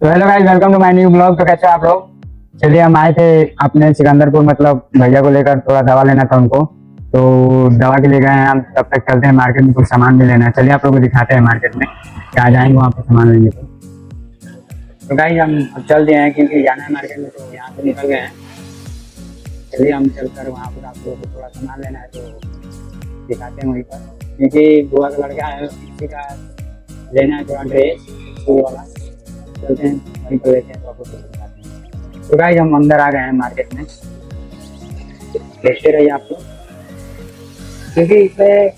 तो hello guys, welcome to my new blog. तो कैसे आप लोग? चलिए, हम आए थे अपने सिकंदरपुर, मतलब भैया को लेकर थोड़ा दवा लेना था उनको, तो दवा के लिए गए हैं हम। तब तक चलते हैं मार्केट में, कुछ सामान भी लेना है। चलिए आप लोग को दिखाते हैं मार्केट में क्या जाएंगे वहाँ पर सामान लेंगे। तो गाइस हम अब चल दिए हैं क्योंकि जाना है मार्केट में, तो यहाँ से निकल गए हैं। चलिए हम चलकर वहाँ पर आप लोगों को थोड़ा सामान लेना है, तो दिखाते हैं वहीं पर, क्योंकि बुआ का लड़का है, किसी का लेना है थोड़ा ड्रेस स्कूल वाला। चलते हैं वहीं पर लेते हैं, तो आपको दिखाते हैं। तो गाइस हम अंदर आ गए हैं मार्केट में, देखते रहिए आप लोग, क्योंकि इसमें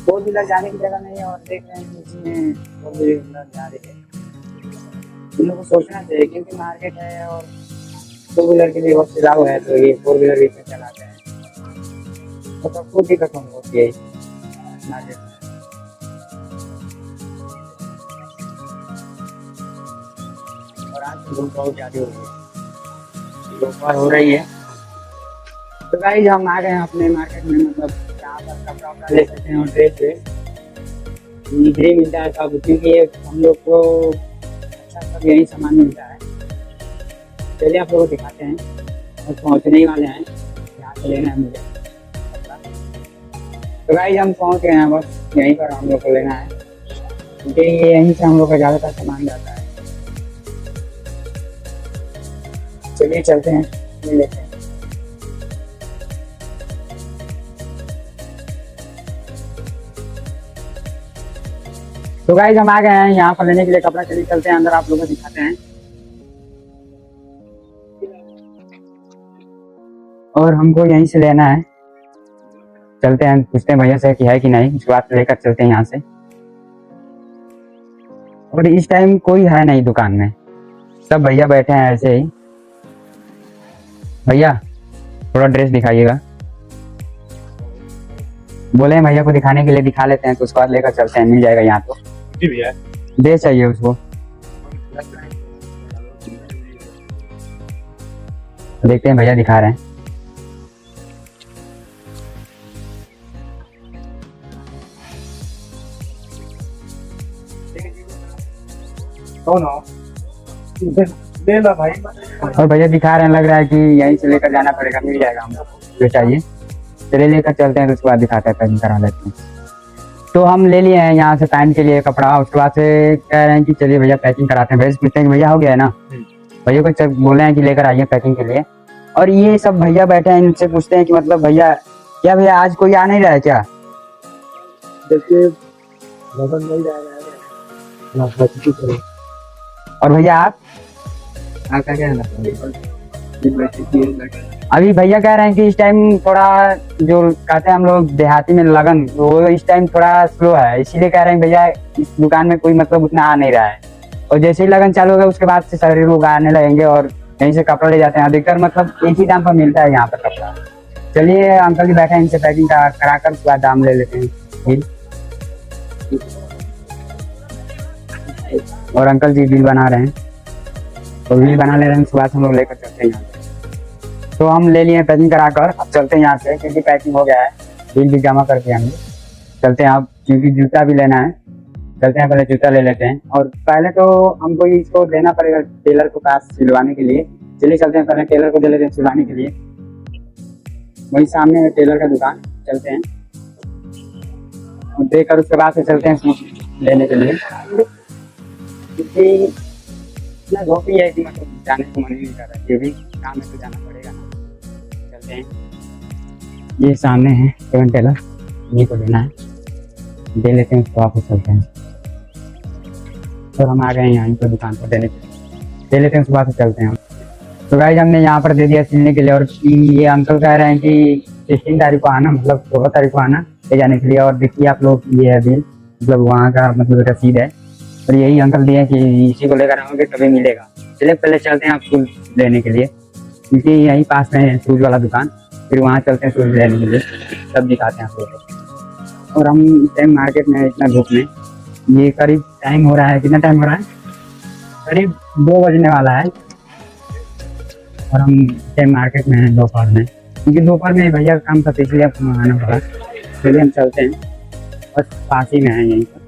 फोर व्हीलर जाने की जगह नहीं है और देख रहे हैं कि इसमें फोर व्हीलर जा रही है। इन लोगों को सोचना चाहिए, क्योंकि मार्केट है और टू व्हीलर के लिए बहुत चलाओ है, तो ये फोर व्हीलर भी इसमें चलाते हैं, तो सबको दिक्कत होती है मार्केट में। और आज धूप बहुत ज्यादा हो रही है, दोपहर हो रही है। तो गाइस हम आ गए हैं अपने मार्केट में, मतलब यहाँ पर कपड़ा वपड़ा ले सकते हैं और ड्रेस इधर ही मिलता है सब, क्योंकि हम लोग को अच्छा सब यही सामान मिलता है। चलिए आप लोगों को दिखाते हैं, और पहुँचने ही वाले हैं, यहाँ से लेना है मुझे कपड़ा। तो गाइस हम पहुँच गए हैं, बस यहीं पर हम लोग को लेना है, क्योंकि यहीं से हम लोग का ज़्यादातर सामान जाता है। चलिए चलते हैं, ले लेते हैं। तो गाइस हम आ गए हैं यहाँ पर लेने के लिए कपड़ा। चलिए चलते हैं अंदर, आप लोगों को दिखाते हैं। और हमको यहीं से लेना है, चलते हैं, पूछते हैं भैया से कि है कि नहीं, उसके बाद लेकर चलते हैं यहाँ से। और इस टाइम कोई है नहीं दुकान में, सब भैया बैठे हैं ऐसे ही। भैया थोड़ा ड्रेस दिखाइएगा, बोले हैं भैया को दिखाने के लिए, दिखा लेते हैं, तो उसके बाद लेकर चलते हैं, मिल जाएगा यहाँ। तो जी भैया, ड्रेस चाहिए उसको, देखते हैं भैया दिखा रहे हैं। कौन हो? ले ला भाई। और भैया दिखा रहे हैं, लग रहा है कि यहीं से लेकर जाना पड़ेगा, मिल जाएगा हमको जो चाहिए। चलिए लेकर चलते हैं, तो उसके बाद दिखाते हैं, पैकिंग करा लेते हैं। तो हम ले लिए हैं यहाँ से पैंट के लिए कपड़ा, उसके बाद से कह रहे हैं कि चलिए भैया पैकिंग कराते हैं। भैया से पूछते हैं कि भैया हो गया है ना, भैया को बोले हैं कि लेकर आइए पैकिंग के लिए। और ये सब भैया बैठे हैं, इनसे पूछते हैं कि मतलब भैया क्या भैया आज कोई आ नहीं रहा है क्या? देखिए लगन नहीं रहा है ना, बाकी करो। और भैया आप क्या कहना अभी भैया कह रहे हैं कि इस टाइम थोड़ा, जो कहते हैं हम लोग देहाती में लगन, वो इस टाइम थोड़ा स्लो है, इसीलिए कह रहे हैं भैया इस दुकान में कोई मतलब उतना आ नहीं रहा है। और जैसे ही लगन चालू होगा उसके बाद से सारे लोग आने लगेंगे और यहीं से कपड़ा ले जाते हैं। अधिकतर मतलब एक ही दाम पर मिलता है यहाँ पर कपड़ा। चलिए अंकल जी बैठे हैं, इनसे पैकिंग कराकर उसके बाद दाम ले लेते हैं बिल। और अंकल जी बिल बना रहे हैं, तो बिल बना ले रहे हैं, उसके बाद हम लोग लेकर चलते हैं यहाँ से। तो हम ले लिए पैकिंग कराकर, अब चलते हैं यहाँ से, क्योंकि पैकिंग हो गया है, बिल भी जमा कर दिया हमने। चलते हैं अब, क्योंकि जूता भी लेना है, चलते हैं पहले जूता ले लेते हैं। और पहले तो हमको इसको देना पड़ेगा टेलर को पास सिलवाने के लिए। चलिए चलते हैं, पहले टेलर को दे लेते हैं सिलवाने के लिए, वही सामने है टेलर का दुकान। चलते हैं और देकर उसके बाद से चलते हैं सूट लेने के लिए, क्योंकि इतना धोपी है कि मतलब जाने को मन ही नहीं कर रहा है, ये भी काम है तो जाना पड़ेगा ना। चलते हैं, ये सामने है सेवन टेलर, ये को लेना है, दे लेते हैं उसको, वापस चलते हैं। और हम आ गए हैं यहाँ पर दुकान पर देने दे लेते हैं, उसके बाद चलते हैं। तो गाइस हमने यहाँ पर दे दिया सिलने के लिए, और ये अंकल कह रहे हैं कि 16 तारीख को आना, मतलब 16 तारीख को आना ले जाने के लिए। और देखिए आप लोग, ये है बिल, मतलब वहाँ का मतलब रसीद है, और यही अंकल दिए कि इसी को लेकर आओगे तभी मिलेगा। चलिए पहले चलते हैं आप शूज लेने के लिए, क्योंकि यहीं पास में है शूज वाला दुकान, फिर वहाँ चलते हैं शूज लेने के लिए, सब दिखाते हैं आप लोगों को। और हम इस टाइम मार्केट में इतना धूप में, ये करीब टाइम हो रहा है, कितना टाइम हो रहा है, करीब 2 बजने वाला है, और हम इस टाइम मार्केट में हैं दोपहर में, क्योंकि दोपहर में भैया का काम था, इसलिए आपको मंगाना पड़ा। चलिए हम चलते हैं, बस पास ही में है यहीं पर।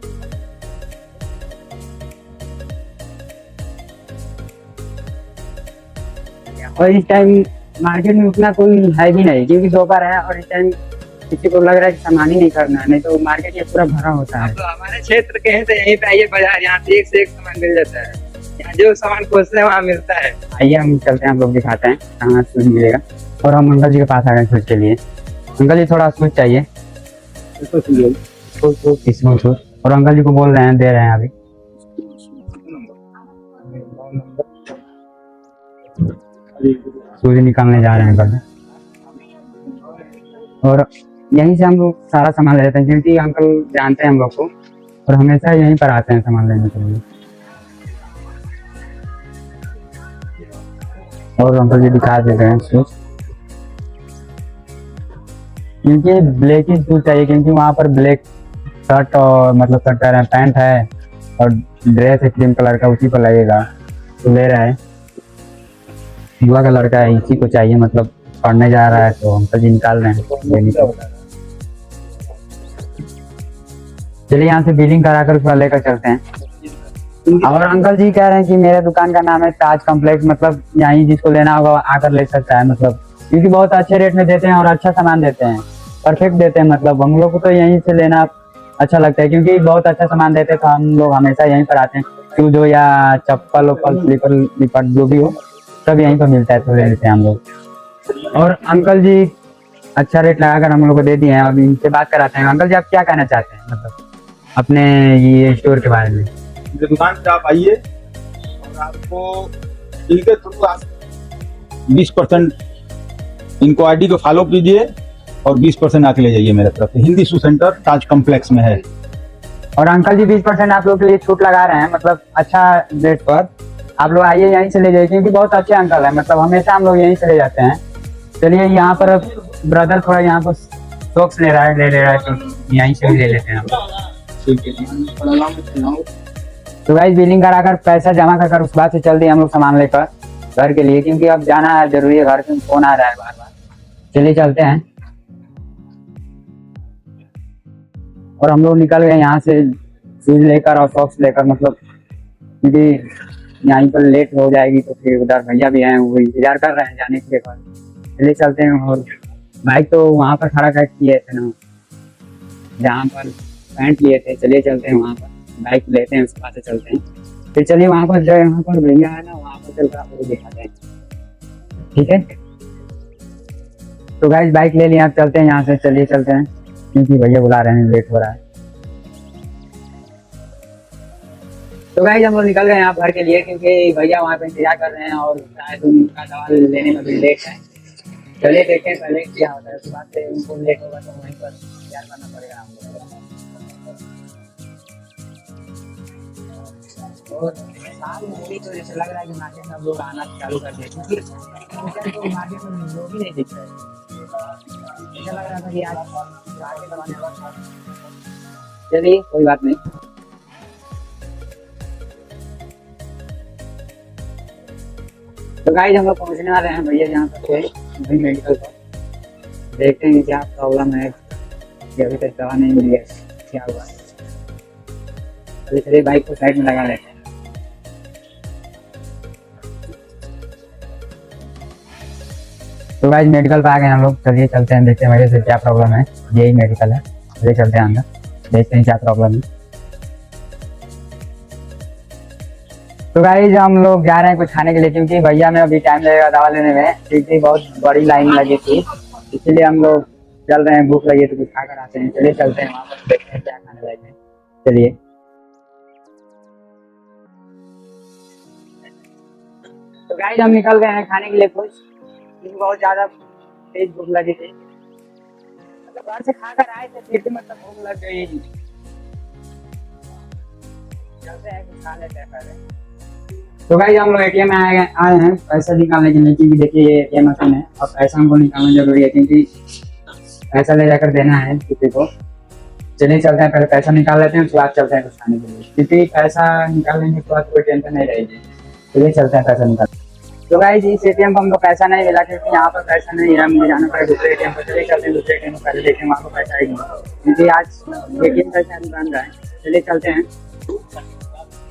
और इस टाइम मार्केट में उतना कोई है भी नहीं, क्योंकि दोपहर है और इस टाइम किसी को लग रहा है कि सामान ही नहीं करना है, नहीं तो मार्केट ये पूरा भरा होता है। तो हमारे क्षेत्र के हैं तो यहीं पे आइए बाजार, यहाँ से एक सामान मिल जाता है। यहाँ जो सामान खोजते हैं वहाँ मिलता है। आइए हम चलते हैं, हम लोग दिखाते हैं कहाँ शूज मिलेगा। और हम अंकल जी के पास आ गए शूज के लिए। अंकल जी थोड़ा शूज चाहिए इसमें शूज, और अंकल जी को बोल रहे हैं, दे रहे हैं अभी। शूज निकालने जा रहे हैं अंकल जी, और यहीं से हम लोग सारा सामान ले लेते हैं, क्योंकि अंकल जानते हैं हम लोग को और हमेशा यहीं पर आते हैं सामान लेने के लिए। और अंकल जी दिखा देते हैं शूज, क्योंकि ब्लैक ही शूज चाहिए, क्योंकि वहाँ पर ब्लैक शर्ट और मतलब शर्ट कह रहे हैं पैंट है और ड्रेस है क्रीम कलर का, उसी पर लगेगा तो ले रहा है। युवा का लड़का है, इसी को चाहिए, मतलब पढ़ने जा रहा है, तो अंकल जी निकाल रहे हैं। चलिए यहाँ से बिलिंग कराकर उसको लेकर चलते हैं। और अंकल जी कह रहे हैं कि मेरे दुकान का नाम है ताज कॉम्प्लेक्स, मतलब यहीं जिसको लेना होगा आकर ले सकता है, मतलब क्योंकि बहुत अच्छे रेट में देते हैं और अच्छा सामान देते हैं, परफेक्ट देते हैं। मतलब हम लोग को तो यहीं से लेना अच्छा लगता है, क्योंकि बहुत अच्छा सामान देते हैं, तो हम लोग हमेशा यहीं पर आते हैं। शूज हो या चप्पल वप्पल स्लीपर लिपर जो भी हो, सब यहीं पर मिलता है, तो ले लेते हैं हम लोग। और अंकल जी अच्छा रेट लगाकर हम लोग को दे दिए हैं। अब इनसे बात कराते हैं। अंकल जी आप क्या कहना चाहते हैं, मतलब अपने ये स्टोर के बारे में? मेरे दुकान पे आप आइए और आपको बिल के थ्रू 20% इनको आईडी को फॉलो कीजिए और 20% आके ले जाइए मेरे तरफ से। हिंदी शू सेंटर ताज कॉम्प्लेक्स में है। और अंकल जी 20% आप लोग के लिए छूट लगा रहे हैं, मतलब अच्छा रेट पर। आप लोग आइए यहीं से ले जाइए, क्योंकि बहुत अच्छे अंकल है, मतलब हमेशा हम लोग यहीं से ले जाते हैं। चलिए यहाँ पर ब्रदर थोड़ा यहाँ पर सॉक्स ले रहा है, तो यहीं से भी ले लेते हैं हम। तो गाइस बिलिंग कराकर पैसा जमा कर उस बात से चल दिए हम लोग सामान लेकर घर के लिए, क्योंकि अब जाना है जरूरी है, घर से फोन आ रहा है बार बार। चलिए चलते हैं। और हम लोग निकल गए यहाँ से शूज लेकर और सॉक्स लेकर, मतलब क्योंकि यहीं पर लेट हो जाएगी, तो फिर उधर भैया भी हैं, वो इंतजार कर रहे हैं जाने के लिए। चलिए चलते हैं। और बाइक तो वहाँ पर खड़ा कर किए थे ना, जहाँ पर पैंट लिए थे। चलिए चलते हैं वहाँ पर, बाइक लेते हैं, उसके बाद से चलते हैं। फिर चलिए वहाँ पर जो यहाँ पर भैया है ना, वहाँ पर चलकर आपको दिखाते हैं, ठीक है? तो गाइस बाइक ले लिया, आप चलते हैं यहाँ से। चलिए चलते हैं, क्योंकि भैया बुला रहे हैं, लेट हो रहा है। तो गाइस हम लोग निकल गए यहाँ घर के लिए, क्योंकि भैया वहाँ पे इंतजार कर रहे हैं और शायद उनका दवा लेने में भी लेट है। चलिए देखते हैं पहले क्या होता है, उसके बाद से उनको लेट होगा तो वहीं पर इंतजार करना पड़ेगा हमको। और शाम होगी तो जैसे लग रहा है कि मार्केट में लोग आना चालू कर दिए, क्योंकि तो मार्केट में लोग ही नहीं दिख रहे। ऐसा लग रहा था कि आज आगे करवाने वाला। चलिए कोई बात नहीं। तो गाइस हम लोग पहुंचने वाले हैं भैया जहाँ पर थे मेडिकल पर। देखते हैं क्या प्रॉब्लम है, अभी तक दवा नहीं मिली है, क्या हुआ। चलिए बाइक को साइड में लगा लेते हैं। तो गाइस मेडिकल पे आ गए हम लोग। चलिए चलते हैं, देखते हैं मेरे से क्या प्रॉब्लम है। यही मेडिकल है, चलिए चलते हैं अंदर, देखते हैं क्या प्रॉब्लम है। तो गाइस हम लोग जा रहे हैं कुछ खाने के लिए, क्योंकि भैया में अभी टाइम लगेगा दवा लेने में, क्योंकि बहुत बड़ी लाइन लगी थी, इसलिए हम लोग चल रहे हैं। भूख लगी तो कुछ खा कर आते हैं। चलिए चलते हैं वहाँ पर, देखते हैं क्या खाने लायक है। चलिए तो गाइस हम निकल गए हैं खाने के लिए कुछ, क्योंकि बहुत ज्यादा तेज भूख लगी थी। मतलब घर से खा कर आए थे, फिर भी मतलब भूख लग गई। चलते हैं कुछ खा लेते हैं पहले। तो गाइस हम लोग एटीएम में आए हैं पैसा निकालने के लिए, क्योंकि देखिए ये एटीएम मशीन है और पैसा हमको निकालना जरूरी है, क्योंकि पैसा ले जाकर देना है किसी को। चलिए चलते हैं, पहले पैसा निकाल लेते हैं, उसके बाद चलते हैं कुछ खाने के लिए, क्योंकि पैसा निकालने के बाद कोई टेंशन नहीं रहेगी। चलिए चलते हैं पैसा निकाल। तो गाइस इस एटीएम पर हमको पैसा नहीं मिला, क्योंकि यहाँ पर पैसा नहीं है, मुझे जाना पड़ेगा दूसरे एटीएम पर। चलिए चलते हैं दूसरे एटीएम पर, पहले देखें वहाँ पर पैसा आएगी, क्योंकि आज एटीएम का शायद बंद है। चलिए चलते हैं।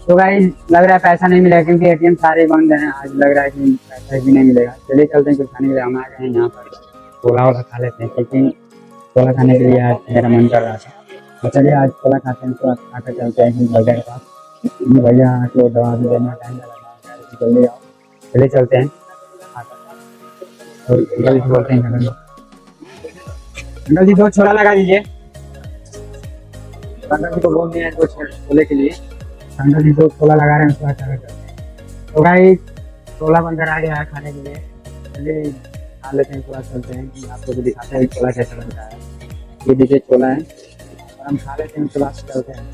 तो भाई लग रहा है पैसा नहीं मिलेगा क्योंकि एटीएम सारे बंद हैं। आज लग रहा है कि पैसा भी नहीं मिलेगा। चलिए चलते हैं कुछ खाने के लिए। हम आ गए हैं यहाँ पर, छोला वोला खा लेते हैं क्योंकि छोला खाने के लिए आज मेरा मन कर रहा था। तो चलिए आज छोला खाते हैं, छोला खा कर चलते हैं भैया के पास। भैया को दवा भी देना टाइम लगा, जल्दी आओ। चलिए चलते हैं और जल्दी से बोलते हैं अंकल जी 2 छोला लगा दीजिए। अंकल जी को बोल दिया है 2 छोले के लिए। अंकल जी 2 छोला लगा रहे हैं, उसका अच्छा करते हैं। तो भाई छोला बनकर आ गया है खाने के लिए। चलिए खा लेते हैं, छोला चलते हैं, आपको भी दिखाते हैं छोला कैसा बनता है। ये देखिए छोला है और हम खा लेते हैं, छोला से चलते हैं।